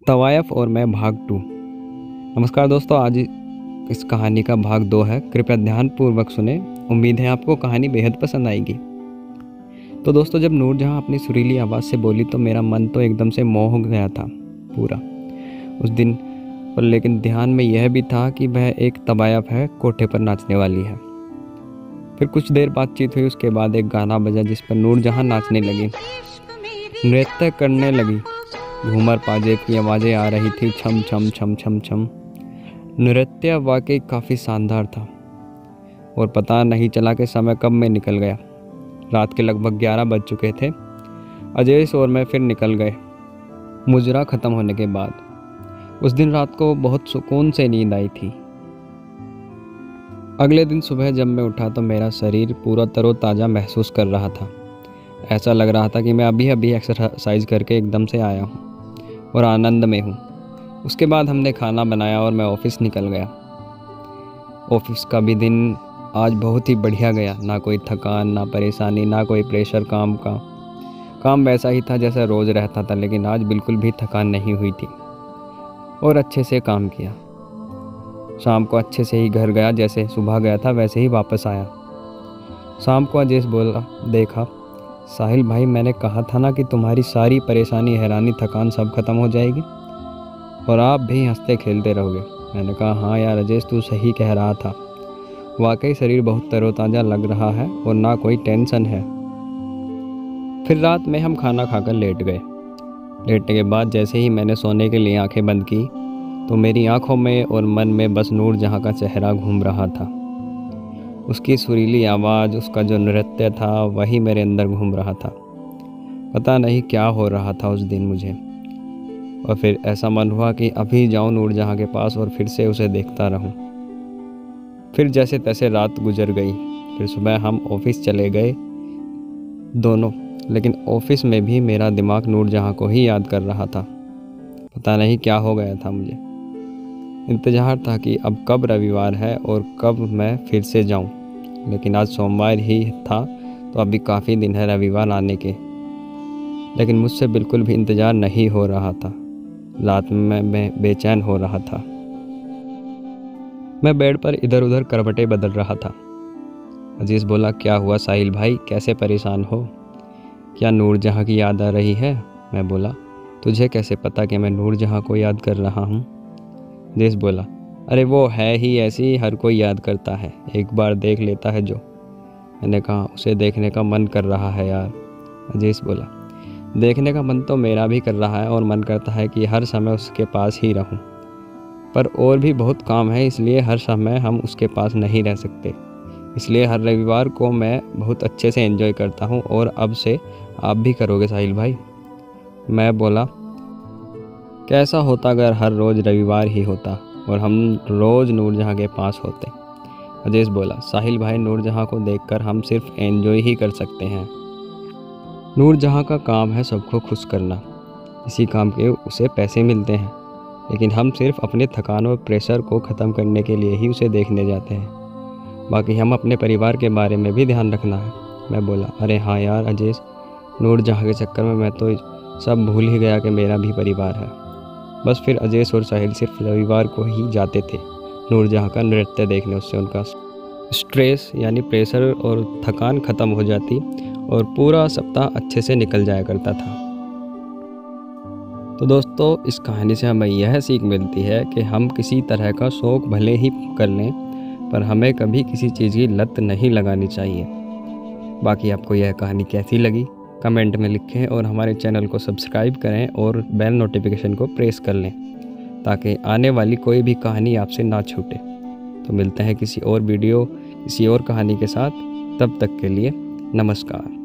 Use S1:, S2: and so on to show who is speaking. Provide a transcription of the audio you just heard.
S1: तवायफ और मैं भाग 2। नमस्कार दोस्तों, आज इस कहानी का भाग 2 है। कृपया ध्यानपूर्वक सुने। उम्मीद है आपको कहानी बेहद पसंद आएगी। तो दोस्तों, जब नूरजहां अपनी सुरीली आवाज़ से बोली तो मेरा मन तो एकदम से मोह गया था पूरा उस दिन पर। लेकिन ध्यान में यह भी था कि वह एक तवायफ है, कोठे पर नाचने वाली है। फिर कुछ देर बातचीत हुई। उसके बाद एक गाना बजा जिस पर नूरजहां नाचने लगी, नृत्य करने लगी। घूमर पाजेब की आवाज़ें आ रही थी, छम छम छम छम छम। नृत्य वाकई काफ़ी शानदार था और पता नहीं चला कि समय कब में निकल गया। रात के लगभग 11 बज चुके थे। अजय और मैं फिर निकल गए मुजरा ख़त्म होने के बाद। उस दिन रात को बहुत सुकून से नींद आई थी। अगले दिन सुबह जब मैं उठा तो मेरा शरीर पूरा तरोताज़ा महसूस कर रहा था। ऐसा लग रहा था कि मैं अभी अभी एक्सरसाइज करके एकदम से आया हूँ और आनंद में हूँ। उसके बाद हमने खाना बनाया और मैं ऑफिस निकल गया। ऑफिस का भी दिन आज बहुत ही बढ़िया गया। ना कोई थकान, ना परेशानी, ना कोई प्रेशर काम का। काम वैसा ही था जैसा रोज़ रहता था, लेकिन आज बिल्कुल भी थकान नहीं हुई थी और अच्छे से काम किया। शाम को अच्छे से ही घर गया, जैसे सुबह गया था वैसे ही वापस आया। शाम को अजय बोला, देखा साहिल भाई, मैंने कहा था ना कि तुम्हारी सारी परेशानी, हैरानी, थकान सब खत्म हो जाएगी और आप भी हंसते खेलते रहोगे। मैंने कहा, हाँ यार अजय, तू सही कह रहा था। वाकई शरीर बहुत तरोताज़ा लग रहा है और ना कोई टेंशन है। फिर रात में हम खाना खाकर लेट गए। लेटने के बाद जैसे ही मैंने सोने के लिए आंखें बंद की तो मेरी आंखों में और मन में बस नूरजहां का चेहरा घूम रहा था। उसकी सुरीली आवाज़, उसका जो नृत्य था, वही मेरे अंदर घूम रहा था। पता नहीं क्या हो रहा था उस दिन मुझे। और फिर ऐसा मन हुआ कि अभी जाऊं नूरजहां के पास और फिर से उसे देखता रहूं। फिर जैसे तैसे रात गुजर गई। फिर सुबह हम ऑफिस चले गए दोनों, लेकिन ऑफिस में भी मेरा दिमाग नूरजहां को ही याद कर रहा था। पता नहीं क्या हो गया था मुझे। इंतज़ार था कि अब कब रविवार है और कब मैं फिर से जाऊं। लेकिन आज सोमवार ही था तो अभी काफ़ी दिन है रविवार आने के। लेकिन मुझसे बिल्कुल भी इंतज़ार नहीं हो रहा था। रात में मैं बेचैन हो रहा था। मैं बेड पर इधर उधर करवटें बदल रहा था। अजीज़ बोला, क्या हुआ साहिल भाई, कैसे परेशान हो? क्या नूरजहां की याद आ रही है? मैं बोला, तुझे कैसे पता कि मैं नूरजहां को याद कर रहा हूँ? अजीज़ बोला, अरे वो है ही ऐसी, हर कोई याद करता है, एक बार देख लेता है जो। मैंने कहा, उसे देखने का मन कर रहा है यार। अजीज़ बोला, देखने का मन तो मेरा भी कर रहा है और मन करता है कि हर समय उसके पास ही रहूं। पर और भी बहुत काम है, इसलिए हर समय हम उसके पास नहीं रह सकते। इसलिए हर रविवार को मैं बहुत अच्छे से एंजॉय करता हूं और अब से आप भी करोगे साहिल भाई। मैं बोला, कैसा होता अगर हर रोज़ रविवार ही होता और हम रोज़ नूरजहां के पास होते। अजय बोला, साहिल भाई, नूरजहां को देखकर हम सिर्फ एंजॉय ही कर सकते हैं। नूरजहां का काम है सबको खुश करना। इसी काम के उसे पैसे मिलते हैं, लेकिन हम सिर्फ अपने थकान और प्रेशर को ख़त्म करने के लिए ही उसे देखने जाते हैं। बाकी हम अपने परिवार के बारे में भी ध्यान रखना है। मैं बोला, अरे हाँ यार अजय, नूरजहां के चक्कर में मैं तो सब भूल ही गया कि मेरा भी परिवार है। बस फिर अजय और साहिल सिर्फ रविवार को ही जाते थे नूरजहां का नृत्य देखने। उससे उनका स्ट्रेस यानी प्रेशर और थकान ख़त्म हो जाती और पूरा सप्ताह अच्छे से निकल जाया करता था। तो दोस्तों, इस कहानी से हमें यह सीख मिलती है कि हम किसी तरह का शौक़ भले ही कर लें, पर हमें कभी किसी चीज़ की लत नहीं लगानी चाहिए। बाकी आपको यह कहानी कैसी लगी कमेंट में लिखें और हमारे चैनल को सब्सक्राइब करें और बेल नोटिफिकेशन को प्रेस कर लें ताकि आने वाली कोई भी कहानी आपसे ना छूटे। तो मिलते हैं किसी और वीडियो, किसी और कहानी के साथ। तब तक के लिए नमस्कार।